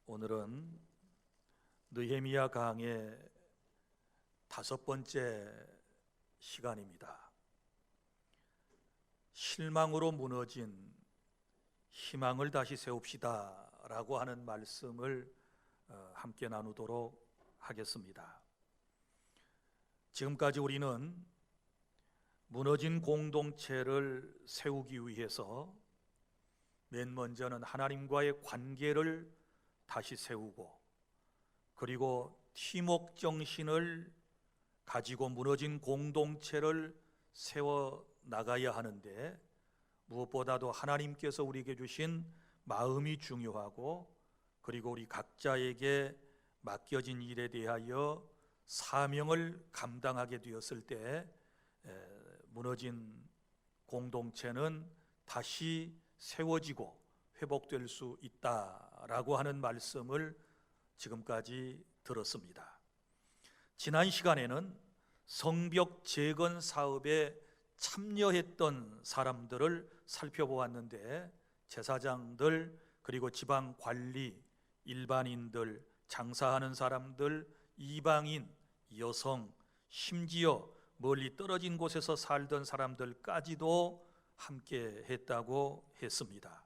오늘은 느헤미야 강의 5번째 시간입니다. 실망으로 무너진 희망을 다시 세웁시다 라고 하는 말씀을 함께 나누도록 하겠습니다. 지금까지 우리는 무너진 공동체를 세우기 위해서 맨 먼저는 하나님과의 관계를 다시 세우고, 그리고 팀웍 정신을 가지고 무너진 공동체를 세워 나가야 하는데, 무엇보다도 하나님께서 우리에게 주신 마음이 중요하고, 그리고 우리 각자에게 맡겨진 일에 대하여 사명을 감당하게 되었을 때 무너진 공동체는 다시 세워지고 회복될 수 있다라고 하는 말씀을 지금까지 들었습니다. 지난 시간에는 성벽 재건 사업에 참여했던 사람들을 살펴보았는데, 제사장들, 그리고 지방 관리, 일반인들, 장사하는 사람들, 이방인, 여성, 심지어 멀리 떨어진 곳에서 살던 사람들까지도 함께 했다고 했습니다.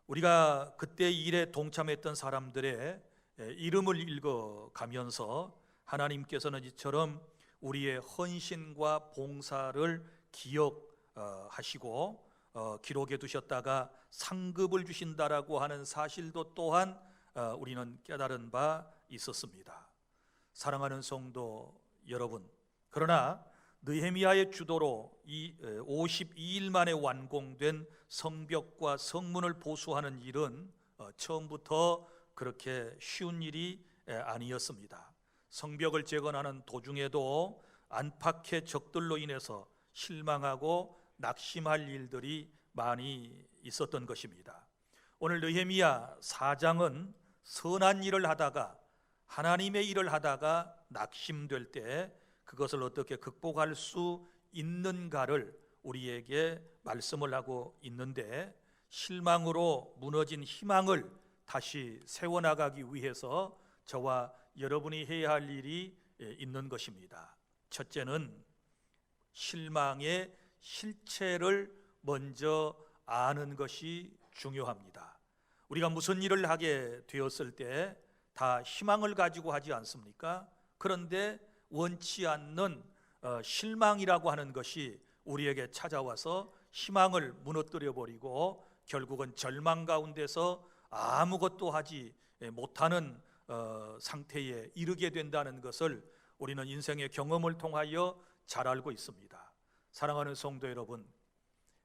우리가 그때 일에 동참했던 사람들의 이름을 읽어가면서 하나님께서는 이처럼 우리의 헌신과 봉사를 기억하시고 기록해 두셨다가 상급을 주신다라고 하는 사실도 또한 우리는 깨달은 바 있었습니다. 사랑하는 성도 여러분, 그러나 느헤미야의 주도로 이 52일 만에 완공된 성벽과 성문을 보수하는 일은 처음부터 그렇게 쉬운 일이 아니었습니다. 성벽을 재건하는 도중에도 안팎의 적들로 인해서 실망하고 낙심할 일들이 많이 있었던 것입니다. 오늘 느헤미야 4장은 선한 일을 하다가, 하나님의 일을 하다가 낙심될 때 그것을 어떻게 극복할 수 있는가를 우리에게 말씀을 하고 있는데, 실망으로 무너진 희망을 다시 세워나가기 위해서 저와 여러분이 해야 할 일이 있는 것입니다. 첫째는 실망의 실체를 먼저 아는 것이 중요합니다. 우리가 무슨 일을 하게 되었을 때 다 희망을 가지고 하지 않습니까? 그런데 원치 않는 실망이라고 하는 것이 우리에게 찾아와서 희망을 무너뜨려 버리고 결국은 절망 가운데서 아무것도 하지 못하는 상태에 이르게 된다는 것을 우리는 인생의 경험을 통하여 잘 알고 있습니다. 사랑하는 성도 여러분,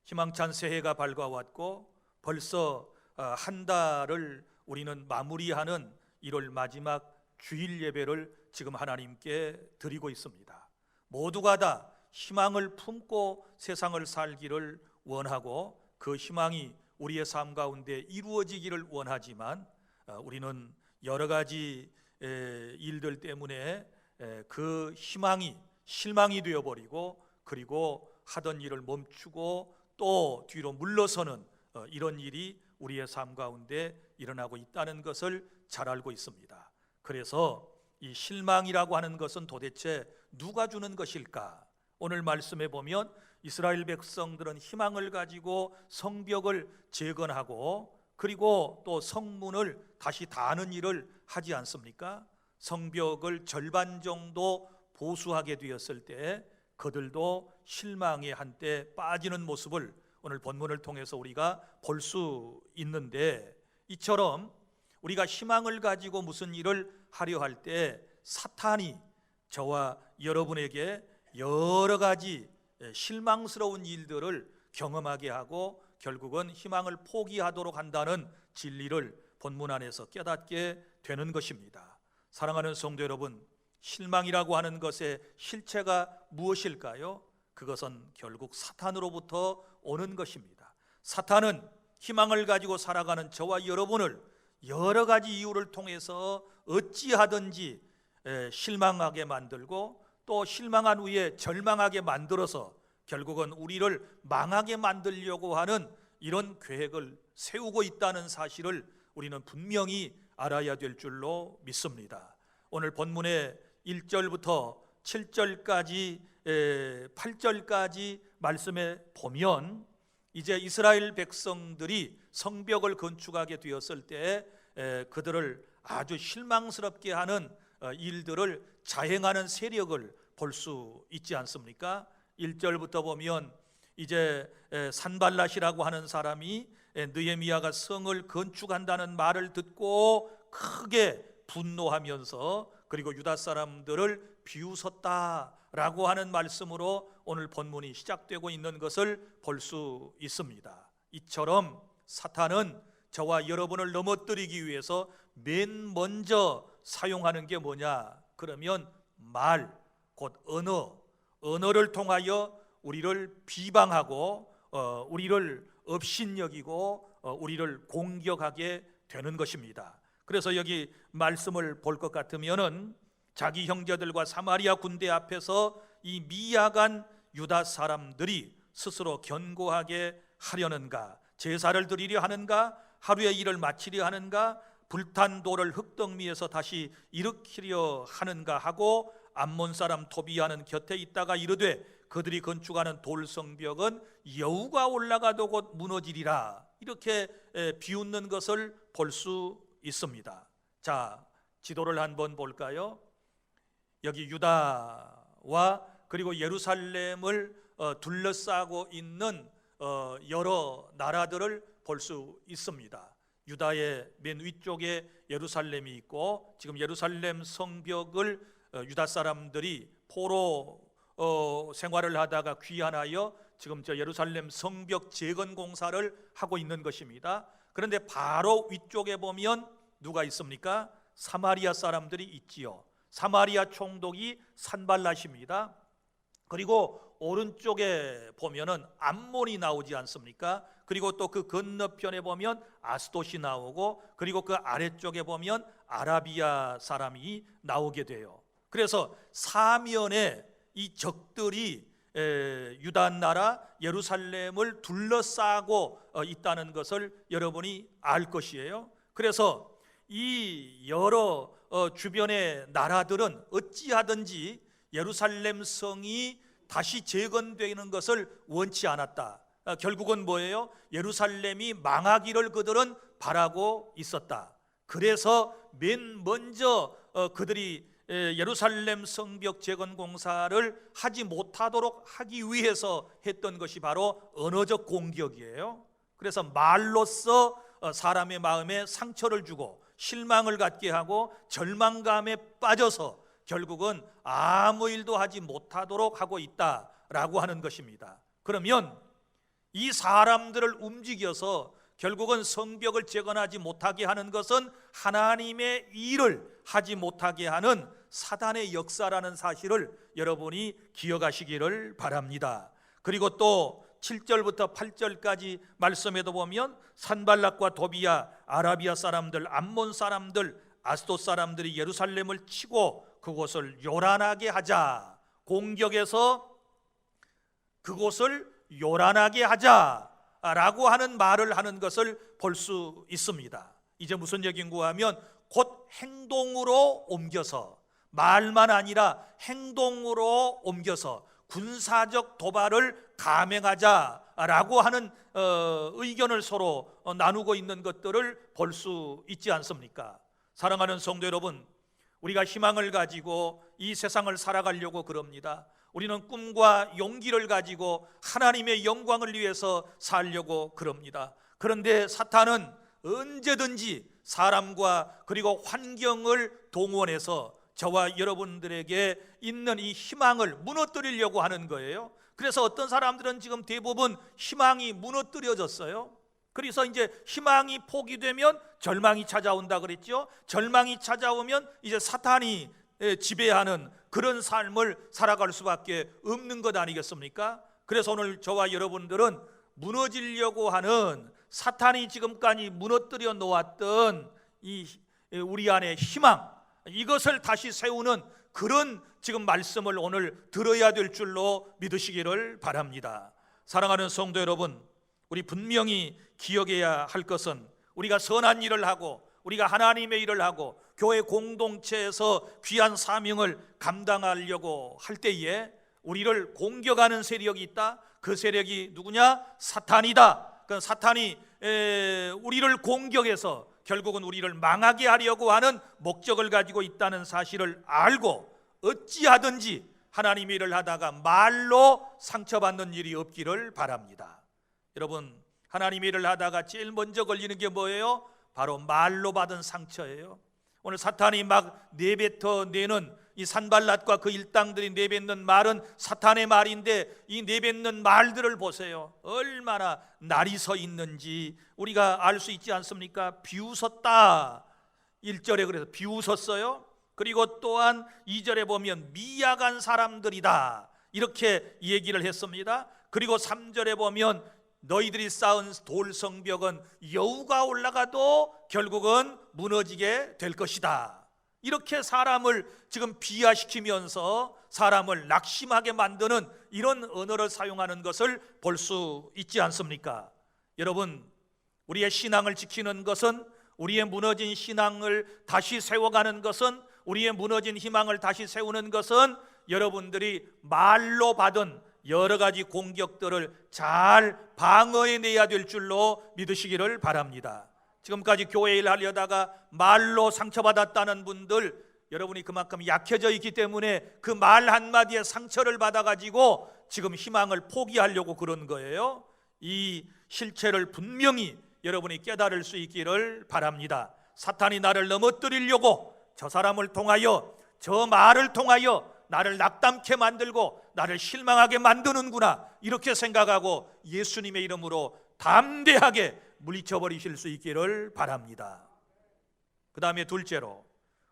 희망찬 새해가 밝아왔고 벌써 한 달을 우리는 마무리하는 1월 마지막 주일 예배를 지금 하나님께 드리고 있습니다. 모두가 다 희망을 품고 세상을 살기를 원하고, 그 희망이 우리의 삶 가운데 이루어지기를 원하지만 우리는 여러 가지 일들 때문에 그 희망이 실망이 되어버리고, 그리고 하던 일을 멈추고 또 뒤로 물러서는 이런 일이 우리의 삶 가운데 일어나고 있다는 것을 잘 알고 있습니다. 그래서 이 실망이라고 하는 것은 도대체 누가 주는 것일까? 오늘 말씀에 보면 이스라엘 백성들은 희망을 가지고 성벽을 재건하고, 그리고 또 성문을 다시 다는 일을 하지 않습니까? 성벽을 절반 정도 보수하게 되었을 때 그들도 실망에 한때 빠지는 모습을 오늘 본문을 통해서 우리가 볼 수 있는데, 이처럼 우리가 희망을 가지고 무슨 일을 하려 할 때 사탄이 저와 여러분에게 여러 가지 실망스러운 일들을 경험하게 하고 결국은 희망을 포기하도록 한다는 진리를 본문 안에서 깨닫게 되는 것입니다. 사랑하는 성도 여러분, 실망이라고 하는 것의 실체가 무엇일까요? 그것은 결국 사탄으로부터 오는 것입니다. 사탄은 희망을 가지고 살아가는 저와 여러분을 여러 가지 이유를 통해서 어찌하든지 실망하게 만들고, 또 실망한 후에 절망하게 만들어서 결국은 우리를 망하게 만들려고 하는 이런 계획을 세우고 있다는 사실을 우리는 분명히 알아야 될 줄로 믿습니다. 오늘 본문의 1절부터 7절까지 8절까지 말씀에 보면 이제 이스라엘 백성들이 성벽을 건축하게 되었을 때 그들을 아주 실망스럽게 하는 일들을 자행하는 세력을 볼 수 있지 않습니까? 1절부터 보면 이제 산발랏이라고 하는 사람이 느헤미야가 성을 건축한다는 말을 듣고 크게 분노하면서 그리고 유다 사람들을 비웃었다라고 하는 말씀으로 오늘 본문이 시작되고 있는 것을 볼 수 있습니다. 이처럼 사탄은 저와 여러분을 넘어뜨리기 위해서 맨 먼저 사용하는 게 뭐냐? 그러면 말, 곧 언어를 통하여 우리를 비방하고 우리를 업신여기고 우리를 공격하게 되는 것입니다. 그래서 여기 말씀을 볼 것 같으면은 자기 형제들과 사마리아 군대 앞에서 이 미약한 유다 사람들이 스스로 견고하게 하려는가, 제사를 드리려 하는가, 하루의 일을 마치려 하는가, 불탄 돌을 흙덩미에서 다시 일으키려 하는가 하고 암몬 사람 토비아는 곁에 있다가 이르되 그들이 건축하는 돌성벽은 여우가 올라가도 곧 무너지리라, 이렇게 비웃는 것을 볼 수 있습니다. 자, 지도를 한번 볼까요? 여기 유다와 그리고 예루살렘을 둘러싸고 있는 여러 나라들을 볼 수 있습니다. 유다의 맨 위쪽에 예루살렘이 있고, 지금 예루살렘 성벽을 유다 사람들이 포로 생활을 하다가 귀환하여 지금 저 예루살렘 성벽 재건 공사를 하고 있는 것입니다. 그런데 바로 위쪽에 보면 누가 있습니까? 사마리아 사람들이 있지요. 사마리아 총독이 산발랏입니다. 그리고 오른쪽에 보면은 암몬이 나오지 않습니까? 그리고 또 그 건너편에 보면 아스돗이 나오고, 그리고 그 아래쪽에 보면 아라비아 사람이 나오게 돼요. 그래서 사면에 이 적들이 유다 나라 예루살렘을 둘러싸고 있다는 것을 여러분이 알 것이에요. 그래서 이 여러 주변의 나라들은 어찌하든지 예루살렘 성이 다시 재건되는 것을 원치 않았다. 결국은 뭐예요? 예루살렘이 망하기를 그들은 바라고 있었다. 그래서 맨 먼저 그들이 예루살렘 성벽 재건 공사를 하지 못하도록 하기 위해서 했던 것이 바로 언어적 공격이에요. 그래서 말로써 사람의 마음에 상처를 주고 실망을 갖게 하고 절망감에 빠져서 결국은 아무 일도 하지 못하도록 하고 있다라고 하는 것입니다. 그러면 이 사람들을 움직여서 결국은 성벽을 재건하지 못하게 하는 것은 하나님의 일을 하지 못하게 하는 사단의 역사라는 사실을 여러분이 기억하시기를 바랍니다. 그리고 또 7절부터 8절까지 말씀에도 보면 산발랏과 도비야, 아라비아 사람들, 암몬 사람들, 아스돗 사람들이 예루살렘을 치고 그곳을 요란하게 하자, 공격해서 그곳을 요란하게 하자라고 하는 말을 하는 것을 볼 수 있습니다. 이제 무슨 얘기인가 하면 곧 행동으로 옮겨서, 말만 아니라 행동으로 옮겨서 군사적 도발을 감행하자라고 하는 의견을 서로 나누고 있는 것들을 볼 수 있지 않습니까? 사랑하는 성도 여러분, 우리가 희망을 가지고 이 세상을 살아가려고 그럽니다. 우리는 꿈과 용기를 가지고 하나님의 영광을 위해서 살려고 그럽니다. 그런데 사탄은 언제든지 사람과 그리고 환경을 동원해서 저와 여러분들에게 있는 이 희망을 무너뜨리려고 하는 거예요. 그래서 어떤 사람들은 지금 대부분 희망이 무너뜨려졌어요. 그래서 이제 희망이 포기되면 절망이 찾아온다 그랬죠. 절망이 찾아오면 이제 사탄이 지배하는 그런 삶을 살아갈 수밖에 없는 것 아니겠습니까? 그래서 오늘 저와 여러분들은 무너지려고 하는 사탄이 지금까지 무너뜨려 놓았던 이 우리 안의 희망, 이것을 다시 세우는 그런 지금 말씀을 오늘 들어야 될 줄로 믿으시기를 바랍니다. 사랑하는 성도 여러분, 우리 분명히 기억해야 할 것은 우리가 선한 일을 하고 우리가 하나님의 일을 하고 교회 공동체에서 귀한 사명을 감당하려고 할 때에 우리를 공격하는 세력이 있다. 그 세력이 누구냐? 사탄이다. 그 사탄이 우리를 공격해서 결국은 우리를 망하게 하려고 하는 목적을 가지고 있다는 사실을 알고 어찌하든지 하나님의 일을 하다가 말로 상처받는 일이 없기를 바랍니다. 여러분, 하나님의 일을 하다가 제일 먼저 걸리는 게 뭐예요? 바로 말로 받은 상처예요. 오늘 사탄이 막 내뱉어내는 이 산발랏과 그 일당들이 내뱉는 말은 사탄의 말인데, 이 내뱉는 말들을 보세요. 얼마나 날이 서 있는지 우리가 알 수 있지 않습니까? 비웃었다 1절에 그래서 비웃었어요. 그리고 또한 2절에 보면 미약한 사람들이다 이렇게 얘기를 했습니다. 그리고 3절에 보면 너희들이 쌓은 돌 성벽은 여우가 올라가도 결국은 무너지게 될 것이다. 이렇게 사람을 지금 비하시키면서 사람을 낙심하게 만드는 이런 언어를 사용하는 것을 볼 수 있지 않습니까? 여러분, 우리의 신앙을 지키는 것은, 우리의 무너진 신앙을 다시 세워가는 것은, 우리의 무너진 희망을 다시 세우는 것은 여러분들이 말로 받은 여러 가지 공격들을 잘 방어해내야 될 줄로 믿으시기를 바랍니다. 지금까지 교회 일 하려다가 말로 상처받았다는 분들, 여러분이 그만큼 약해져 있기 때문에 그 말 한마디에 상처를 받아가지고 지금 희망을 포기하려고 그런 거예요. 이 실체를 분명히 여러분이 깨달을 수 있기를 바랍니다. 사탄이 나를 넘어뜨리려고 저 사람을 통하여, 저 말을 통하여 나를 낙담케 만들고 나를 실망하게 만드는구나, 이렇게 생각하고 예수님의 이름으로 담대하게 물리쳐버리실 수 있기를 바랍니다. 그 다음에 둘째로,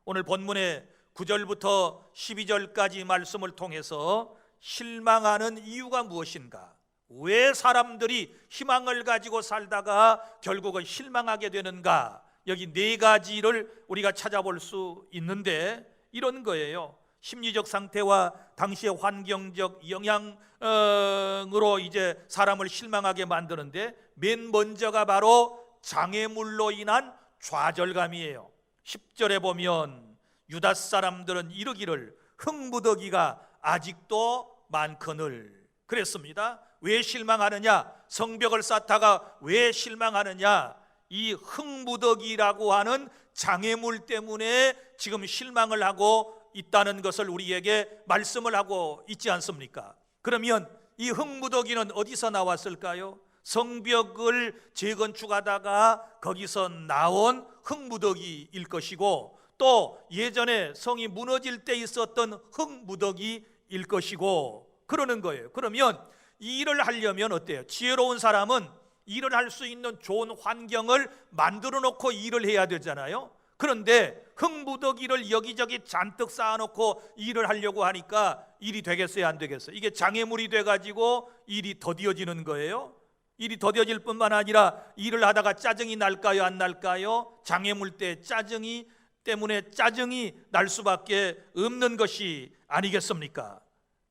오늘 본문의 9절부터 12절까지 말씀을 통해서 실망하는 이유가 무엇인가, 왜 사람들이 희망을 가지고 살다가 결국은 실망하게 되는가, 여기 네 가지를 우리가 찾아볼 수 있는데 이런 거예요. 심리적 상태와 당시의 환경적 영향으로 이제 사람을 실망하게 만드는데, 맨 먼저가 바로 장애물로 인한 좌절감이에요. 10절에 보면 유다 사람들은 이르기를 흥부더기가 아직도 많거늘 그랬습니다. 왜 실망하느냐? 성벽을 쌓다가 왜 실망하느냐? 이 흥부더기라고 하는 장애물 때문에 지금 실망을 하고 있다는 것을 우리에게 말씀을 하고 있지 않습니까? 그러면 이 흥부더기는 어디서 나왔을까요? 성벽을 재건축하다가 거기서 나온 흥무더기일 것이고, 또 예전에 성이 무너질 때 있었던 흥무더기일 것이고 그러는 거예요. 그러면 이 일을 하려면 어때요? 지혜로운 사람은 일을 할 수 있는 좋은 환경을 만들어 놓고 일을 해야 되잖아요. 그런데 흥무더기를 여기저기 잔뜩 쌓아놓고 일을 하려고 하니까 일이 되겠어요, 안 되겠어요? 이게 장애물이 돼가지고 일이 더뎌지는 거예요. 일이 더뎌질 뿐만 아니라 일을 하다가 짜증이 날까요, 안 날까요? 장애물 때 짜증이 때문에 짜증이 날 수밖에 없는 것이 아니겠습니까?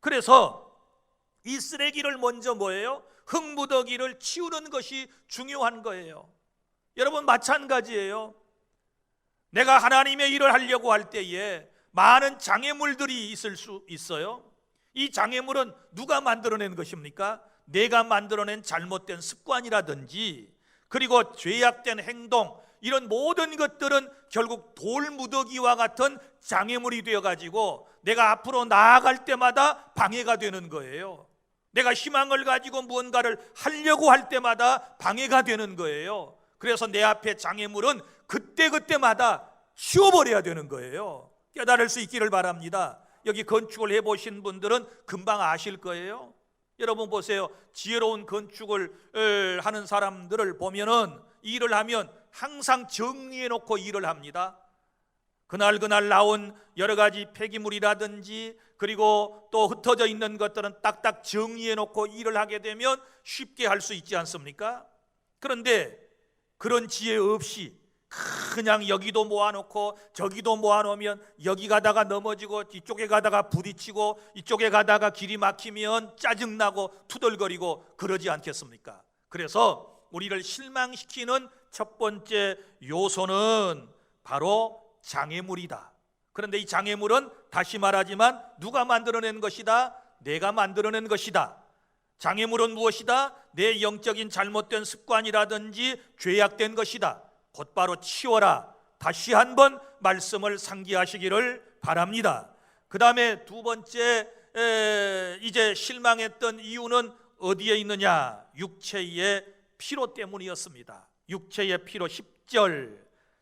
그래서 이 쓰레기를 먼저 뭐예요? 흥무더기를 치우는 것이 중요한 거예요. 여러분, 마찬가지예요. 내가 하나님의 일을 하려고 할 때에 많은 장애물들이 있을 수 있어요. 이 장애물은 누가 만들어낸 것입니까? 내가 만들어낸 잘못된 습관이라든지, 그리고 죄악된 행동, 이런 모든 것들은 결국 돌무더기와 같은 장애물이 되어가지고 내가 앞으로 나아갈 때마다 방해가 되는 거예요. 내가 희망을 가지고 무언가를 하려고 할 때마다 방해가 되는 거예요. 그래서 내 앞에 장애물은 그때그때마다 치워버려야 되는 거예요. 깨달을 수 있기를 바랍니다. 여기 건축을 해보신 분들은 금방 아실 거예요. 여러분 보세요. 지혜로운 건축을 하는 사람들을 보면은 일을 하면 항상 정리해 놓고 일을 합니다. 그날 나온 여러 가지 폐기물이라든지, 그리고 또 흩어져 있는 것들은 딱딱 정리해 놓고 일을 하게 되면 쉽게 할 수 있지 않습니까? 그런데 그런 지혜 없이 그냥 여기도 모아놓고 저기도 모아놓으면 여기 가다가 넘어지고 이쪽에 가다가 부딪히고 이쪽에 가다가 길이 막히면 짜증나고 투덜거리고 그러지 않겠습니까? 그래서 우리를 실망시키는 첫 번째 요소는 바로 장애물이다. 그런데 이 장애물은 다시 말하지만 누가 만들어낸 것이다? 내가 만들어낸 것이다. 장애물은 무엇이다? 내 영적인 잘못된 습관이라든지 죄악된 것이다. 곧바로 치워라. 다시 한번 말씀을 상기하시기를 바랍니다. 그 다음에 두 번째, 이제 실망했던 이유는 어디에 있느냐? 육체의 피로 때문이었습니다. 육체의 피로. 10절,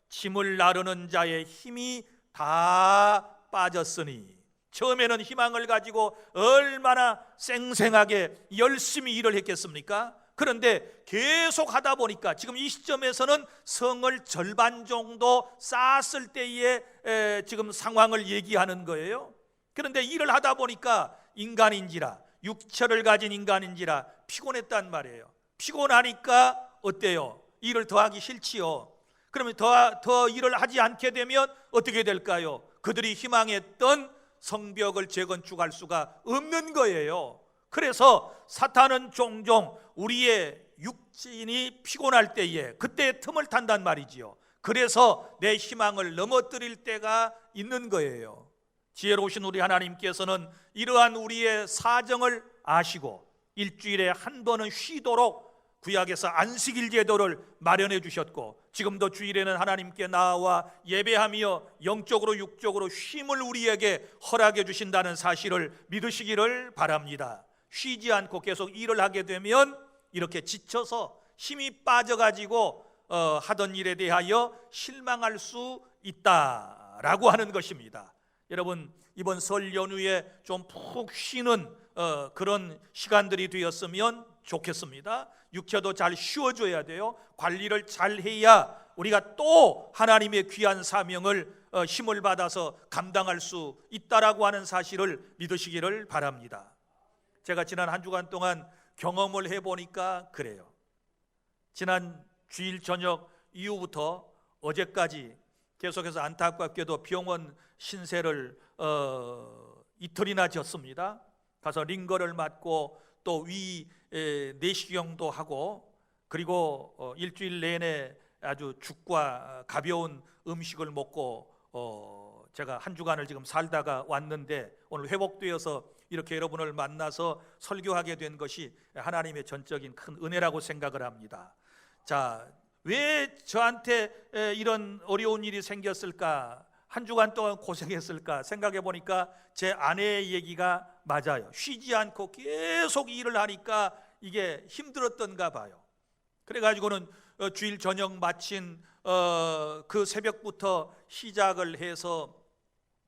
짐을 나르는 자의 힘이 다 빠졌으니. 처음에는 희망을 가지고 얼마나 쌩쌩하게 열심히 일을 했겠습니까? 그런데 계속 하다 보니까 지금 이 시점에서는 성을 절반 정도 쌓았을 때의 지금 상황을 얘기하는 거예요. 그런데 일을 하다 보니까 인간인지라, 육체를 가진 인간인지라 피곤했단 말이에요. 피곤하니까 어때요? 일을 더 하기 싫지요. 그러면 더 일을 하지 않게 되면 어떻게 될까요? 그들이 희망했던 성벽을 재건축할 수가 없는 거예요. 그래서 사탄은 종종 우리의 육신이 피곤할 때에 그때 틈을 탄단 말이지요. 그래서 내 희망을 넘어뜨릴 때가 있는 거예요. 지혜로우신 우리 하나님께서는 이러한 우리의 사정을 아시고 일주일에 한 번은 쉬도록 구약에서 안식일 제도를 마련해 주셨고, 지금도 주일에는 하나님께 나와 예배하며 영적으로 육적으로 쉼을 우리에게 허락해 주신다는 사실을 믿으시기를 바랍니다. 쉬지 않고 계속 일을 하게 되면 이렇게 지쳐서 힘이 빠져가지고 하던 일에 대하여 실망할 수 있다라고 하는 것입니다. 여러분, 이번 설 연휴에 좀 푹 쉬는 그런 시간들이 되었으면 좋겠습니다. 육체도 잘 쉬어줘야 돼요. 관리를 잘 해야 우리가 또 하나님의 귀한 사명을 힘을 받아서 감당할 수 있다라고 하는 사실을 믿으시기를 바랍니다. 제가 지난 한 주간 동안 경험을 해보니까 그래요. 지난 주일 저녁 이후부터 어제까지 계속해서 안타깝게도 병원 신세를 이틀이나 졌습니다. 가서 링거를 맞고 또 위 내시경도 하고, 그리고 일주일 내내 아주 죽과 가벼운 음식을 먹고 제가 한 주간을 지금 살다가 왔는데, 오늘 회복되어서 이렇게 여러분을 만나서 설교하게 된 것이 하나님의 전적인 큰 은혜라고 생각을 합니다. 자, 왜 저한테 이런 어려운 일이 생겼을까? 한 주간 동안 고생했을까? 생각해 보니까 제 아내의 얘기가 맞아요. 쉬지 않고 계속 일을 하니까 이게 힘들었던가 봐요. 그래가지고는 주일 저녁 마친 그 새벽부터 시작을 해서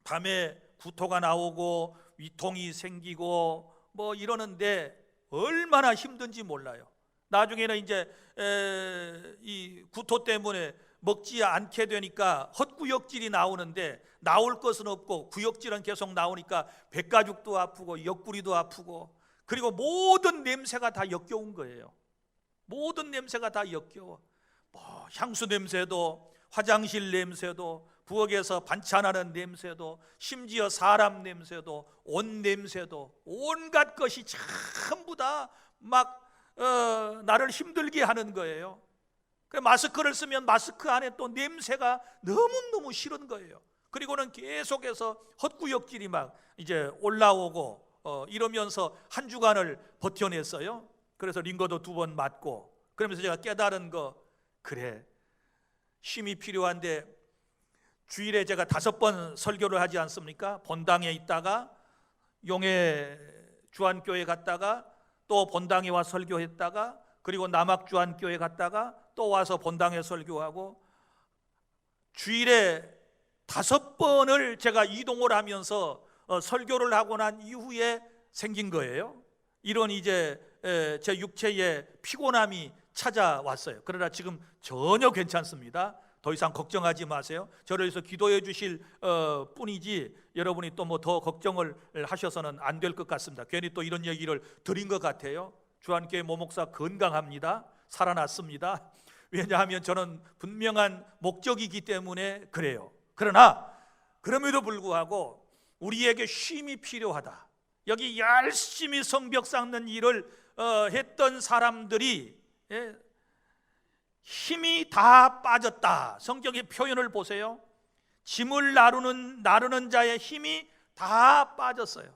밤에 구토가 나오고 위통이 생기고 뭐 이러는데 얼마나 힘든지 몰라요. 나중에는 이제 이 구토 때문에 먹지 않게 되니까 헛구역질이 나오는데, 나올 것은 없고 구역질은 계속 나오니까 백가죽도 아프고 옆구리도 아프고, 그리고 모든 냄새가 다 역겨운 거예요. 모든 냄새가 다 역겨워. 뭐 향수 냄새도, 화장실 냄새도, 부엌에서 반찬하는 냄새도, 심지어 사람 냄새도, 옷 냄새도, 온갖 것이 전부 다 막 나를 힘들게 하는 거예요. 마스크를 쓰면 마스크 안에 또 냄새가 너무너무 싫은 거예요. 그리고는 계속해서 헛구역질이 막 이제 올라오고 이러면서 한 주간을 버텨냈어요. 그래서 링거도 2번 맞고, 그러면서 제가 깨달은 거, 그래, 쉼이 필요한데 주일에 제가 5번 설교를 하지 않습니까? 본당에 있다가 용해 주안교회 갔다가 또 본당에 와 설교했다가, 그리고 남학주안교회 갔다가 또 와서 본당에 설교하고, 주일에 5번을 제가 이동을 하면서 설교를 하고 난 이후에 생긴 거예요. 이런 이제 제 육체의 피곤함이 찾아왔어요. 그러나 지금 전혀 괜찮습니다. 더 이상 걱정하지 마세요. 저를 위해서 기도해 주실 뿐이지 여러분이 또 뭐 더 걱정을 하셔서는 안 될 것 같습니다. 괜히 또 이런 얘기를 드린 것 같아요. 주안교회 모목사 건강합니다. 살아났습니다. 왜냐하면 저는 분명한 목적이기 때문에 그래요. 그러나 그럼에도 불구하고 우리에게 쉼이 필요하다. 여기 열심히 성벽 쌓는 일을 했던 사람들이 힘이 다 빠졌다. 성경의 표현을 보세요. 짐을 나르는 자의 힘이 다 빠졌어요.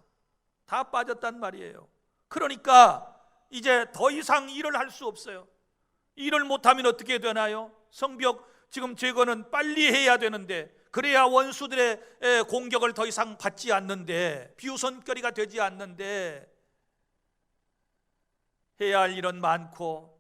다 빠졌단 말이에요. 그러니까 이제 더 이상 일을 할 수 없어요. 일을 못하면 어떻게 되나요? 성벽 지금 제거는 빨리 해야 되는데, 그래야 원수들의 공격을 더 이상 받지 않는데, 비웃음거리가 되지 않는데, 해야 할 일은 많고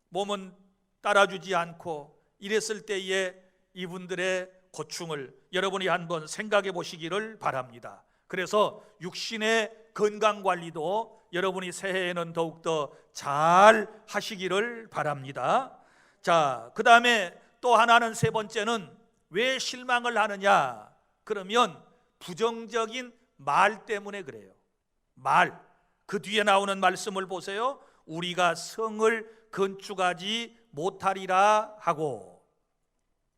몸은 따라주지 않고, 이랬을 때에 이분들의 고충을 여러분이 한번 생각해 보시기를 바랍니다. 그래서 육신의 건강관리도 여러분이 새해에는 더욱더 잘 하시기를 바랍니다. 자, 그 다음에 또 하나는, 세 번째는 왜 실망을 하느냐? 그러면 부정적인 말 때문에 그래요. 말, 그 뒤에 나오는 말씀을 보세요. 우리가 성을 건축하지 못하리라 하고.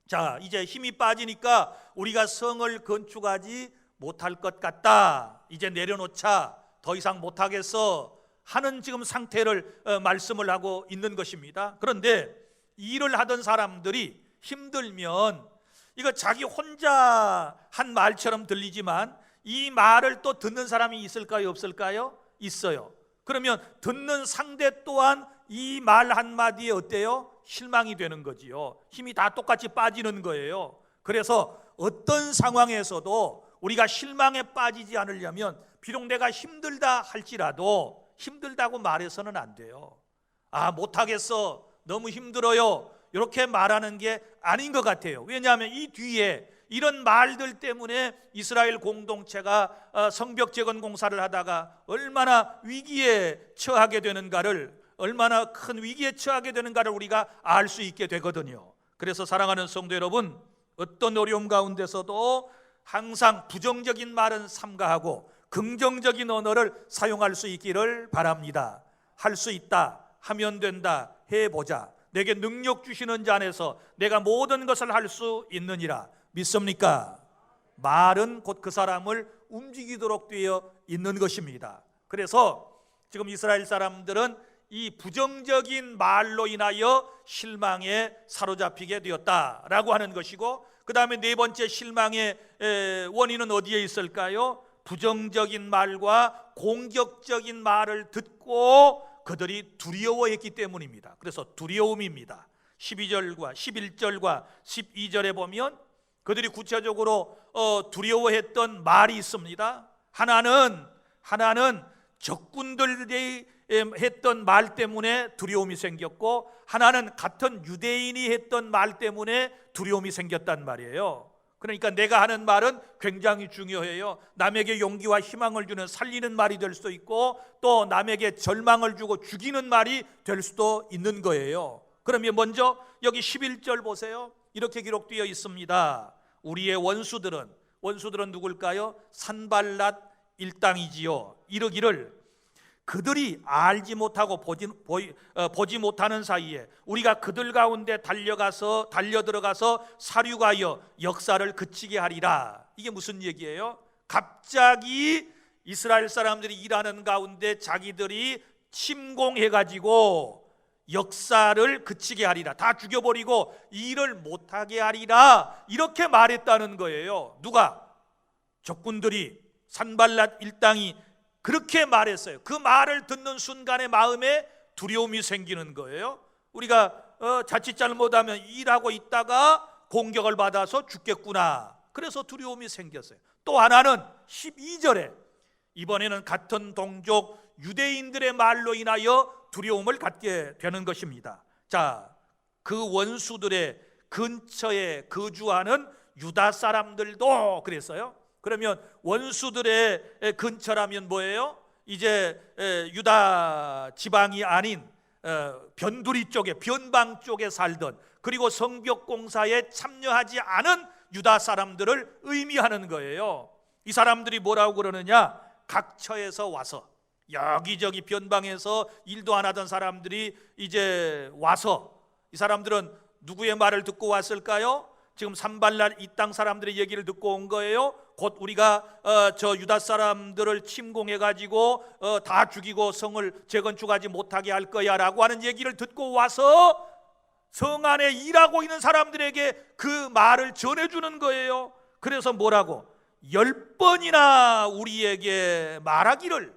자, 이제 힘이 빠지니까 우리가 성을 건축하지 못할 것 같다, 이제 내려놓자, 더 이상 못하겠어 하는 지금 상태를 말씀을 하고 있는 것입니다. 그런데 일을 하던 사람들이 힘들면 이거 자기 혼자 한 말처럼 들리지만 이 말을 또 듣는 사람이 있을까요, 없을까요? 있어요. 그러면 듣는 상대 또한 이 말 한마디에 어때요? 실망이 되는 거지요. 힘이 다 똑같이 빠지는 거예요. 그래서 어떤 상황에서도 우리가 실망에 빠지지 않으려면, 비록 내가 힘들다 할지라도 힘들다고 말해서는 안 돼요. 아, 못하겠어, 너무 힘들어요, 이렇게 말하는 게 아닌 것 같아요. 왜냐하면 이 뒤에 이런 말들 때문에 이스라엘 공동체가 성벽 재건 공사를 하다가 얼마나 위기에 처하게 되는가를, 얼마나 큰 위기에 처하게 되는가를 우리가 알 수 있게 되거든요. 그래서 사랑하는 성도 여러분, 어떤 어려움 가운데서도 항상 부정적인 말은 삼가하고 긍정적인 언어를 사용할 수 있기를 바랍니다. 할 수 있다, 하면 된다, 해보자, 내게 능력 주시는 자 안에서 내가 모든 것을 할 수 있느니라. 믿습니까? 말은 곧 그 사람을 움직이도록 되어 있는 것입니다. 그래서 지금 이스라엘 사람들은 이 부정적인 말로 인하여 실망에 사로잡히게 되었다라고 하는 것이고, 그 다음에 네 번째 실망의 원인은 어디에 있을까요? 부정적인 말과 공격적인 말을 듣고 그들이 두려워했기 때문입니다. 그래서 두려움입니다. 12절과 11절과 12절에 보면 그들이 구체적으로 두려워했던 말이 있습니다. 하나는 적군들이 했던 말 때문에 두려움이 생겼고, 하나는 같은 유대인이 했던 말 때문에 두려움이 생겼단 말이에요. 그러니까 내가 하는 말은 굉장히 중요해요. 남에게 용기와 희망을 주는 살리는 말이 될 수도 있고, 또 남에게 절망을 주고 죽이는 말이 될 수도 있는 거예요. 그러면 먼저 여기 11절 보세요. 이렇게 기록되어 있습니다. 우리의 원수들은 누굴까요? 산발랏 일당이지요. 이르기를, 그들이 알지 못하고 보지 못하는 사이에 우리가 그들 가운데 달려들어가서 사륙하여 역사를 그치게 하리라. 이게 무슨 얘기예요? 갑자기 이스라엘 사람들이 일하는 가운데 자기들이 침공해가지고 역사를 그치게 하리라, 다 죽여버리고 일을 못하게 하리라, 이렇게 말했다는 거예요. 누가? 적군들이, 산발랏 일당이 그렇게 말했어요. 그 말을 듣는 순간에 마음에 두려움이 생기는 거예요. 우리가 자칫 잘못하면 일하고 있다가 공격을 받아서 죽겠구나, 그래서 두려움이 생겼어요. 또 하나는 12절에 이번에는 같은 동족 유대인들의 말로 인하여 두려움을 갖게 되는 것입니다. 자, 그 원수들의 근처에 거주하는 유다 사람들도 그랬어요. 그러면 원수들의 근처라면 뭐예요? 이제 유다 지방이 아닌 변두리 쪽에, 변방 쪽에 살던, 그리고 성벽 공사에 참여하지 않은 유다 사람들을 의미하는 거예요. 이 사람들이 뭐라고 그러느냐? 각처에서 와서, 여기저기 변방에서 일도 안 하던 사람들이 이제 와서, 이 사람들은 누구의 말을 듣고 왔을까요? 지금 산발랏 이 땅 사람들의 얘기를 듣고 온 거예요. 곧 우리가 저 유다 사람들을 침공해가지고 다 죽이고 성을 재건축하지 못하게 할 거야 라고 하는 얘기를 듣고 와서 성 안에 일하고 있는 사람들에게 그 말을 전해주는 거예요. 그래서 뭐라고? 10번이나 우리에게 말하기를,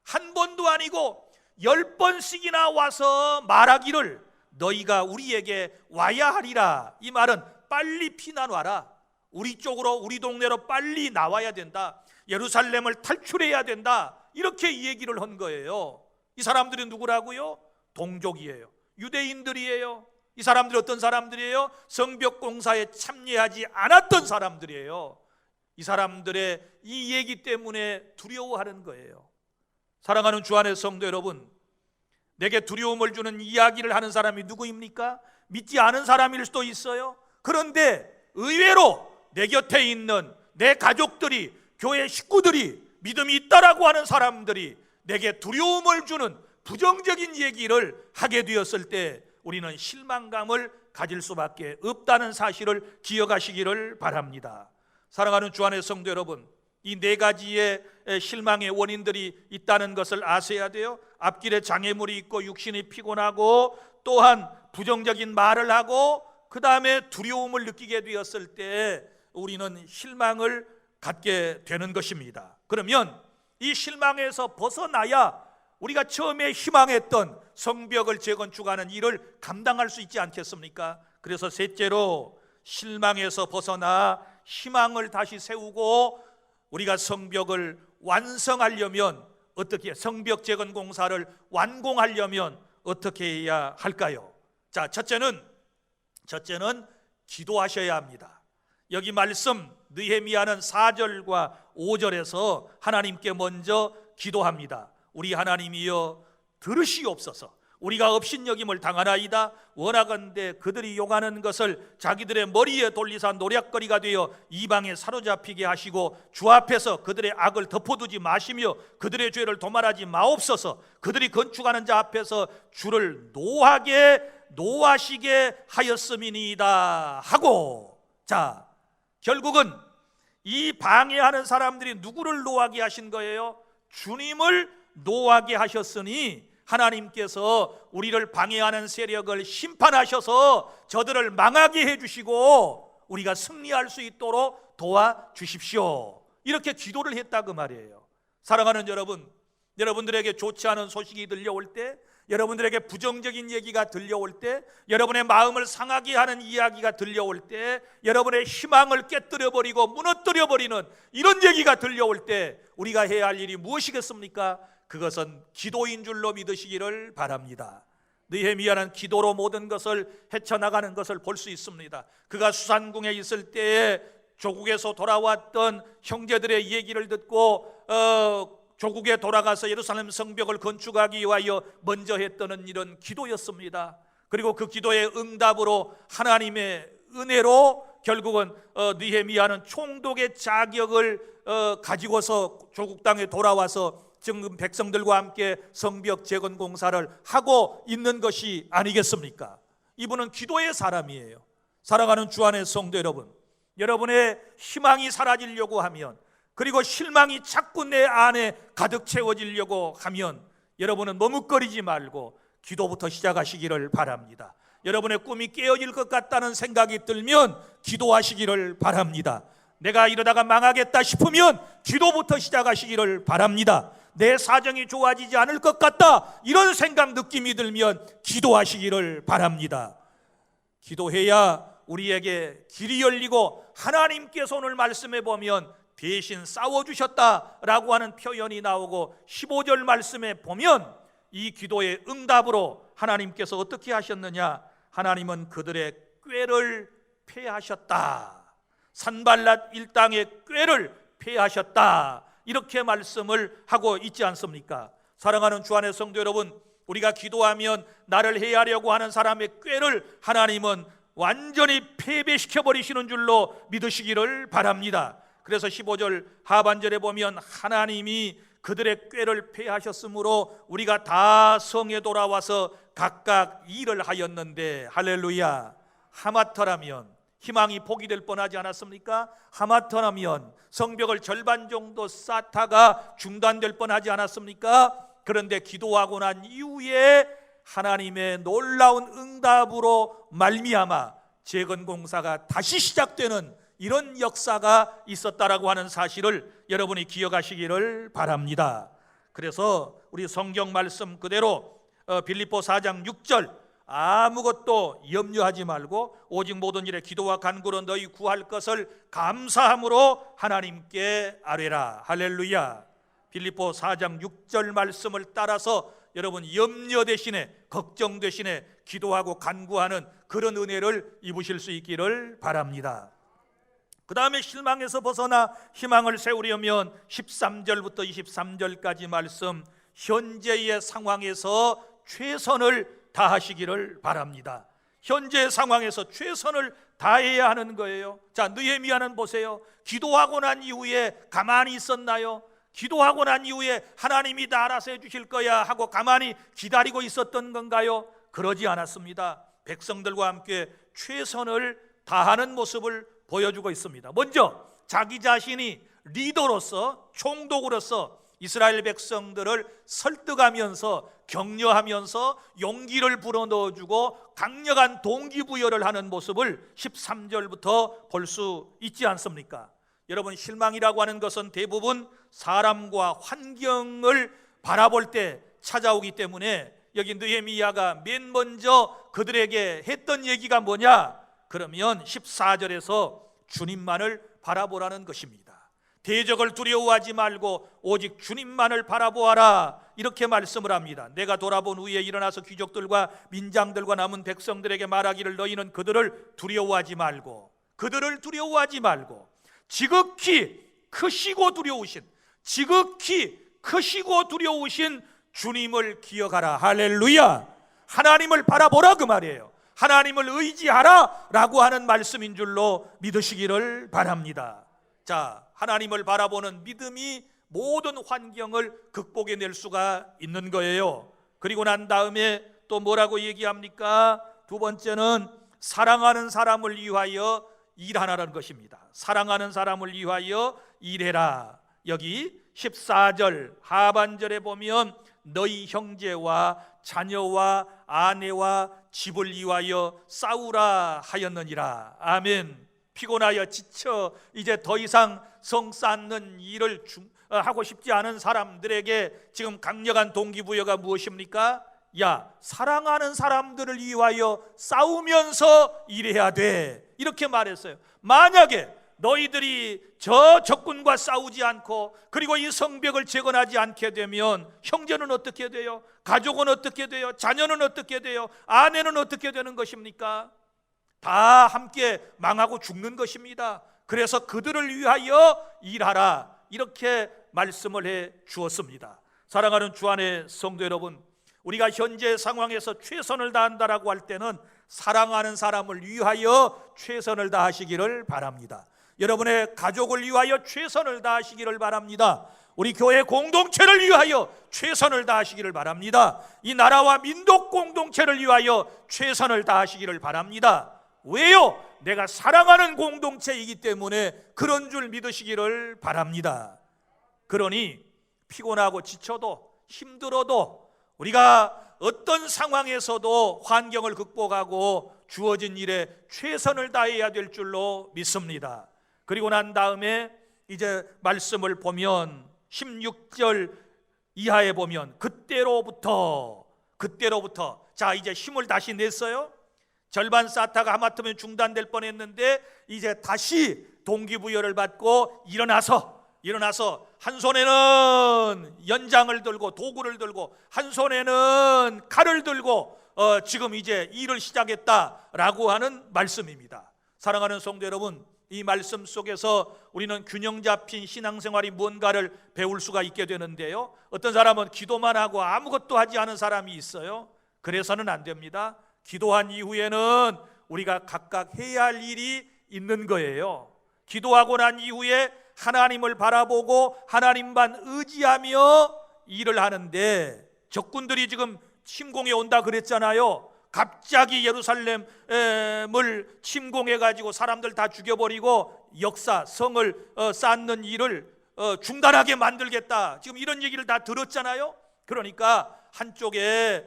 한 번도 아니고 10번씩이나 와서 말하기를 너희가 우리에게 와야 하리라. 이 말은 빨리 피난 와라. 우리 쪽으로, 우리 동네로 빨리 나와야 된다. 예루살렘을 탈출해야 된다. 이렇게 얘기를 한 거예요. 이 사람들이 누구라고요? 동족이에요. 유대인들이에요. 이 사람들이 어떤 사람들이에요? 성벽 공사에 참여하지 않았던 사람들이에요. 이 사람들의 이 얘기 때문에 두려워하는 거예요. 사랑하는 주 안의 성도 여러분, 내게 두려움을 주는 이야기를 하는 사람이 누구입니까? 믿지 않은 사람일 수도 있어요. 그런데 의외로 내 곁에 있는 내 가족들이, 교회 식구들이, 믿음이 있다라고 하는 사람들이 내게 두려움을 주는 부정적인 얘기를 하게 되었을 때 우리는 실망감을 가질 수밖에 없다는 사실을 기억하시기를 바랍니다. 사랑하는 주 안의 성도 여러분, 이 네 가지의 실망의 원인들이 있다는 것을 아셔야 돼요. 앞길에 장애물이 있고 육신이 피곤하고, 또한 부정적인 말을 하고, 그 다음에 두려움을 느끼게 되었을 때 우리는 실망을 갖게 되는 것입니다. 그러면 이 실망에서 벗어나야 우리가 처음에 희망했던 성벽을 재건축하는 일을 감당할 수 있지 않겠습니까? 그래서 셋째로, 실망에서 벗어나 희망을 다시 세우고 우리가 성벽을 완성하려면 어떻게, 성벽 재건 공사를 완공하려면 어떻게 해야 할까요? 자, 첫째는 기도하셔야 합니다. 여기 말씀 느헤미야는 4절과 5절에서 하나님께 먼저 기도합니다. 우리 하나님이여 들으시옵소서. 우리가 업신여김을 당하나이다. 원하건대 그들이 용하는 것을 자기들의 머리에 돌리사 노략거리가 되어 이방에 사로잡히게 하시고 주 앞에서 그들의 악을 덮어두지 마시며 그들의 죄를 도말하지 마옵소서. 그들이 건축하는 자 앞에서 주를 노하시게 하였음이니이다 하고, 자, 결국은 이 방해하는 사람들이 누구를 노하게 하신 거예요? 주님을 노하게 하셨으니 하나님께서 우리를 방해하는 세력을 심판하셔서 저들을 망하게 해주시고 우리가 승리할 수 있도록 도와주십시오. 이렇게 기도를 했다 그 말이에요. 사랑하는 여러분, 여러분들에게 좋지 않은 소식이 들려올 때, 여러분들에게 부정적인 얘기가 들려올 때, 여러분의 마음을 상하게 하는 이야기가 들려올 때, 여러분의 희망을 깨뜨려버리고 무너뜨려버리는 이런 얘기가 들려올 때 우리가 해야 할 일이 무엇이겠습니까? 그것은 기도인 줄로 믿으시기를 바랍니다. 느헤미야는 기도로 모든 것을 헤쳐나가는 것을 볼 수 있습니다. 그가 수산궁에 있을 때에 조국에서 돌아왔던 형제들의 얘기를 듣고 조국에 돌아가서 예루살렘 성벽을 건축하기 위하여 먼저 했던 일은 기도였습니다. 그리고 그 기도의 응답으로 하나님의 은혜로 결국은 느헤미야는 총독의 자격을 가지고서 조국 땅에 돌아와서 지금 백성들과 함께 성벽 재건 공사를 하고 있는 것이 아니겠습니까? 이분은 기도의 사람이에요. 사랑하는 주 안의 성도 여러분, 여러분의 희망이 사라지려고 하면, 그리고 실망이 자꾸 내 안에 가득 채워지려고 하면 여러분은 머뭇거리지 말고 기도부터 시작하시기를 바랍니다. 여러분의 꿈이 깨어질 것 같다는 생각이 들면 기도하시기를 바랍니다. 내가 이러다가 망하겠다 싶으면 기도부터 시작하시기를 바랍니다. 내 사정이 좋아지지 않을 것 같다, 이런 생각, 느낌이 들면 기도하시기를 바랍니다. 기도해야 우리에게 길이 열리고 하나님께서 오늘 말씀해 보면 대신 싸워주셨다라고 하는 표현이 나오고 15절 말씀에 보면 이 기도의 응답으로 하나님께서 어떻게 하셨느냐, 하나님은 그들의 꾀를 패하셨다. 산발랏 일당의 꾀를 패하셨다, 이렇게 말씀을 하고 있지 않습니까? 사랑하는 주 안의 성도 여러분, 우리가 기도하면 나를 해하려고 하는 사람의 꾀를 하나님은 완전히 패배시켜버리시는 줄로 믿으시기를 바랍니다. 그래서 15절 하반절에 보면 하나님이 그들의 꾀를 패하셨으므로 우리가 다 성에 돌아와서 각각 일을 하였는데, 할렐루야. 하마터라면 희망이 포기될 뻔하지 않았습니까? 하마터라면 성벽을 절반 정도 쌓다가 중단될 뻔하지 않았습니까? 그런데 기도하고 난 이후에 하나님의 놀라운 응답으로 말미암아 재건공사가 다시 시작되는 이런 역사가 있었다라고 하는 사실을 여러분이 기억하시기를 바랍니다. 그래서 우리 성경 말씀 그대로 빌립보 4장 6절 아무것도 염려하지 말고 오직 모든 일에 기도와 간구로 너희 구할 것을 감사함으로 하나님께 아뢰라. 할렐루야. 빌립보 4장 6절 말씀을 따라서 여러분 염려 대신에 걱정 대신에 기도하고 간구하는 그런 은혜를 입으실 수 있기를 바랍니다. 그 다음에 실망에서 벗어나 희망을 세우려면 13절부터 23절까지 말씀, 현재의 상황에서 최선을 다하시기를 바랍니다. 현재의 상황에서 최선을 다해야 하는 거예요. 자, 느헤미야는 보세요. 기도하고 난 이후에 가만히 있었나요? 기도하고 난 이후에 하나님이 다 알아서 해주실 거야 하고 가만히 기다리고 있었던 건가요? 그러지 않았습니다. 백성들과 함께 최선을 다하는 모습을 보여주고 있습니다. 먼저 자기 자신이 리더로서, 총독으로서 이스라엘 백성들을 설득하면서 격려하면서 용기를 불어넣어주고 강력한 동기부여를 하는 모습을 13절부터 볼 수 있지 않습니까? 여러분, 실망이라고 하는 것은 대부분 사람과 환경을 바라볼 때 찾아오기 때문에 여기 느헤미야가 맨 먼저 그들에게 했던 얘기가 뭐냐? 그러면 14절에서 주님만을 바라보라는 것입니다. 대적을 두려워하지 말고 오직 주님만을 바라보아라, 이렇게 말씀을 합니다. 내가 돌아본 후에 일어나서 귀족들과 민장들과 남은 백성들에게 말하기를 너희는 그들을 두려워하지 말고 지극히 크시고 두려우신 주님을 기억하라. 할렐루야. 하나님을 바라보라 그 말이에요. 하나님을 의지하라 라고 하는 말씀인 줄로 믿으시기를 바랍니다. 자, 하나님을 바라보는 믿음이 모든 환경을 극복해낼 수가 있는 거예요. 그리고 난 다음에 또 뭐라고 얘기합니까? 두 번째는 사랑하는 사람을 위하여 일하라는 것입니다. 사랑하는 사람을 위하여 일해라. 여기 14절 하반절에 보면 너희 형제와 자녀와 아내와 집을 위하여 싸우라 하였느니라. 아멘. 피곤하여 지쳐 이제 더 이상 성 쌓는 일을 하고 싶지 않은 사람들에게 지금 강력한 동기부여가 무엇입니까? 야, 사랑하는 사람들을 위하여 싸우면서 일해야 돼, 이렇게 말했어요. 만약에 너희들이 저 적군과 싸우지 않고 그리고 이 성벽을 재건하지 않게 되면 형제는 어떻게 돼요? 가족은 어떻게 돼요? 자녀는 어떻게 돼요? 아내는 어떻게 되는 것입니까? 다 함께 망하고 죽는 것입니다. 그래서 그들을 위하여 일하라, 이렇게 말씀을 해 주었습니다. 사랑하는 주 안의 성도 여러분, 우리가 현재 상황에서 최선을 다한다라고 할 때는 사랑하는 사람을 위하여 최선을 다하시기를 바랍니다. 여러분의 가족을 위하여 최선을 다하시기를 바랍니다. 우리 교회 공동체를 위하여 최선을 다하시기를 바랍니다. 이 나라와 민족 공동체를 위하여 최선을 다하시기를 바랍니다. 왜요? 내가 사랑하는 공동체이기 때문에 그런 줄 믿으시기를 바랍니다. 그러니 피곤하고 지쳐도 힘들어도 우리가 어떤 상황에서도 환경을 극복하고 주어진 일에 최선을 다해야 될 줄로 믿습니다. 그리고 난 다음에 이제 말씀을 보면 16절 이하에 보면 그때로부터 자, 이제 힘을 다시 냈어요. 절반 쌓다가 하마터면 중단될 뻔했는데 이제 다시 동기부여를 받고 일어나서 한 손에는 연장을 들고 도구를 들고 한 손에는 칼을 들고 지금 이제 일을 시작했다라고 하는 말씀입니다. 사랑하는 성도 여러분, 이 말씀 속에서 우리는 균형 잡힌 신앙생활이 뭔가를 배울 수가 있게 되는데요, 어떤 사람은 기도만 하고 아무것도 하지 않은 사람이 있어요. 그래서는 안 됩니다. 기도한 이후에는 우리가 각각 해야 할 일이 있는 거예요. 기도하고 난 이후에 하나님을 바라보고 하나님만 의지하며 일을 하는데, 적군들이 지금 침공해 온다 그랬잖아요. 갑자기 예루살렘을 침공해가지고 사람들 다 죽여버리고 역사, 성을 쌓는 일을 중단하게 만들겠다, 지금 이런 얘기를 다 들었잖아요. 그러니까 한쪽에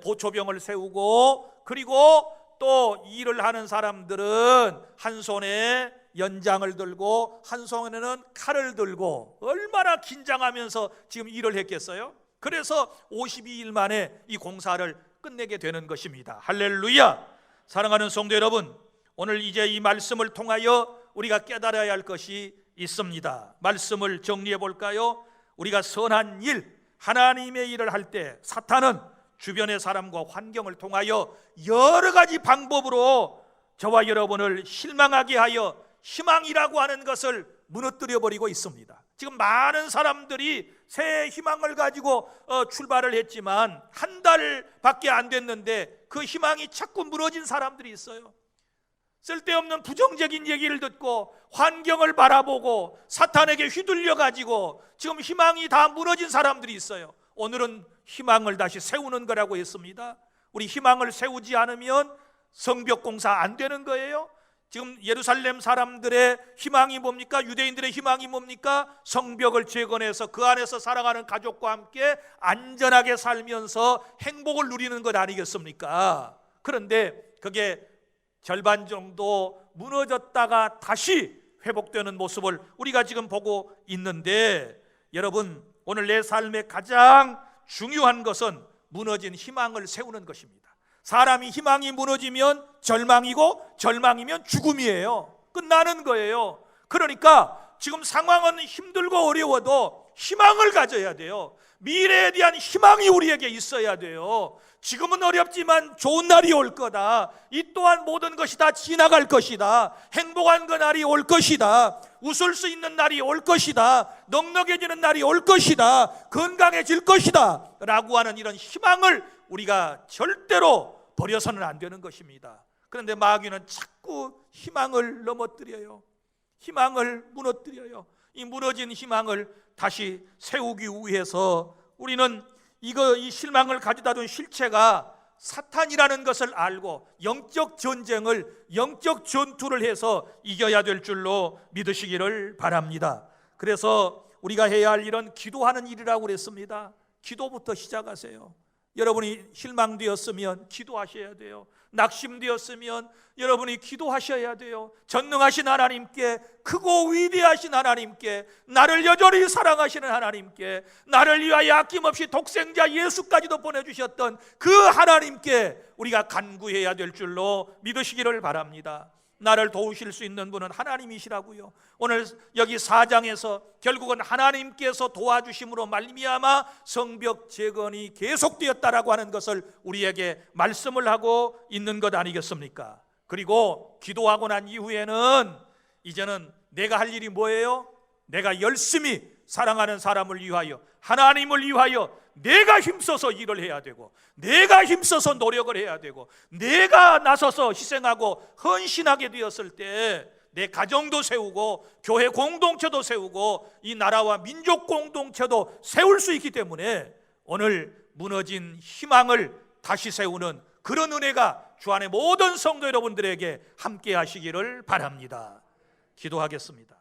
보초병을 세우고, 그리고 또 일을 하는 사람들은 한 손에 연장을 들고 한 손에는 칼을 들고 얼마나 긴장하면서 지금 일을 했겠어요? 그래서 52일 만에 이 공사를 끝내게 되는 것입니다. 할렐루야! 사랑하는 성도 여러분, 오늘 이제 이 말씀을 통하여 우리가 깨달아야 할 것이 있습니다. 말씀을 정리해 볼까요? 우리가 선한 일, 하나님의 일을 할 때 사탄은 주변의 사람과 환경을 통하여 여러 가지 방법으로 저와 여러분을 실망하게 하여 희망이라고 하는 것을 무너뜨려 버리고 있습니다. 지금 많은 사람들이 새 희망을 가지고 출발을 했지만 한 달밖에 안 됐는데 그 희망이 자꾸 무너진 사람들이 있어요. 쓸데없는 부정적인 얘기를 듣고 환경을 바라보고 사탄에게 휘둘려 가지고 지금 희망이 다 무너진 사람들이 있어요. 오늘은 희망을 다시 세우는 거라고 했습니다. 우리 희망을 세우지 않으면 성벽 공사 안 되는 거예요. 지금 예루살렘 사람들의 희망이 뭡니까? 유대인들의 희망이 뭡니까? 성벽을 재건해서 그 안에서 살아가는 가족과 함께 안전하게 살면서 행복을 누리는 것 아니겠습니까? 그런데 그게 절반 정도 무너졌다가 다시 회복되는 모습을 우리가 지금 보고 있는데, 여러분, 오늘 내 삶의 가장 중요한 것은 무너진 희망을 세우는 것입니다. 사람이 희망이 무너지면 절망이고 절망이면 죽음이에요. 끝나는 거예요. 그러니까 지금 상황은 힘들고 어려워도 희망을 가져야 돼요. 미래에 대한 희망이 우리에게 있어야 돼요. 지금은 어렵지만 좋은 날이 올 거다. 이 또한 모든 것이 다 지나갈 것이다. 행복한 그 날이 올 것이다. 웃을 수 있는 날이 올 것이다. 넉넉해지는 날이 올 것이다. 건강해질 것이다 라고 하는 이런 희망을 우리가 절대로 버려서는 안 되는 것입니다. 그런데 마귀는 자꾸 희망을 넘어뜨려요. 희망을 무너뜨려요. 이 무너진 희망을 다시 세우기 위해서 우리는 이 실망을 가져다 둔 실체가 사탄이라는 것을 알고 영적 전쟁을, 영적 전투를 해서 이겨야 될 줄로 믿으시기를 바랍니다. 그래서 우리가 해야 할 일은 기도하는 일이라고 그랬습니다. 기도부터 시작하세요. 여러분이 실망되었으면 기도하셔야 돼요. 낙심되었으면 여러분이 기도하셔야 돼요. 전능하신 하나님께, 크고 위대하신 하나님께, 나를 여전히 사랑하시는 하나님께, 나를 위하여 아낌없이 독생자 예수까지도 보내주셨던 그 하나님께 우리가 간구해야 될 줄로 믿으시기를 바랍니다. 나를 도우실 수 있는 분은 하나님이시라고요. 오늘 여기 4장에서 결국은 하나님께서 도와주심으로 말미암아 성벽 재건이 계속되었다라고 하는 것을 우리에게 말씀을 하고 있는 것 아니겠습니까? 그리고 기도하고 난 이후에는 이제는 내가 할 일이 뭐예요? 내가 열심히 사랑하는 사람을 위하여, 하나님을 위하여 내가 힘써서 일을 해야 되고, 내가 힘써서 노력을 해야 되고, 내가 나서서 희생하고 헌신하게 되었을 때 내 가정도 세우고 교회 공동체도 세우고 이 나라와 민족 공동체도 세울 수 있기 때문에 오늘 무너진 희망을 다시 세우는 그런 은혜가 주 안에 모든 성도 여러분들에게 함께 하시기를 바랍니다. 기도하겠습니다.